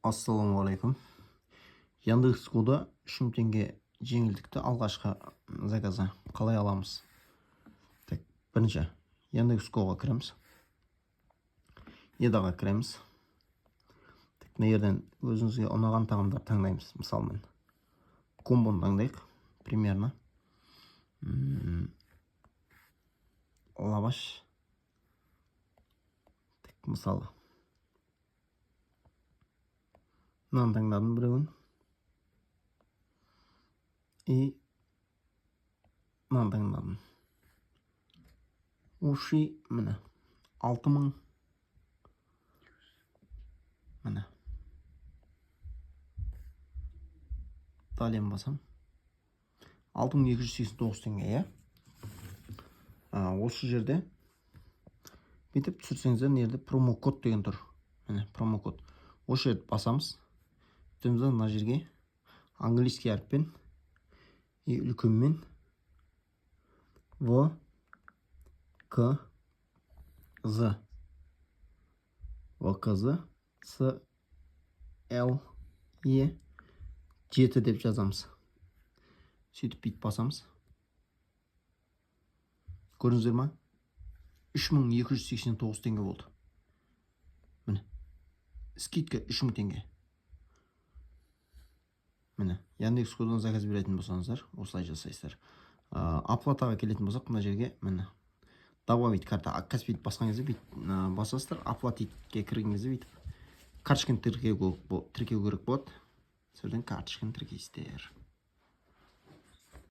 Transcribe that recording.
Ассалаумағалейкум. Яндекс.Года 3000 теңге жеңілдікті алғашқы заказа қалай аламыз? Так, бірінші Яндекс.Гоға кіреміз. Едаға кіреміз. Так, мына жерден өзіңізге ұнаған тағамдар таңдаймыз. Мысалы мен комбоны таңдайық. Примерно лаваш. Так, мысалы мынаны таңдадым біреуін. И мынаны таңдадым. Уши міне 6000. Міне. Далее басам. 6289 теңге, иә? Осы жерде бүйтіп түсірсеңіздер, мына жерде промокод деген тұр. Міне, промокод. Осы жерді басамыз. Өтеміз мына жерге английский әріппен и үлкенмен В К З С Л Е 7 деп жазамыз. Сөйтіп бүйтіп басамыз. Көрдіңіздер ма? 3289 теңге болды. Міне. Скидка 3000 теңге. Міне. Яндекс.Годан заказ беретін болсаңыздар, осылай жасайсыздар. Оплатаға келетін болсақ, мына жерге міне. Добавить карта. Каспиді басқан кезде бүйтіп басасыздар. Оплатитке кірген кезде бүйтіп карточканы тіркеу керек болады. Сіздерден карточканы тіркейсіздер.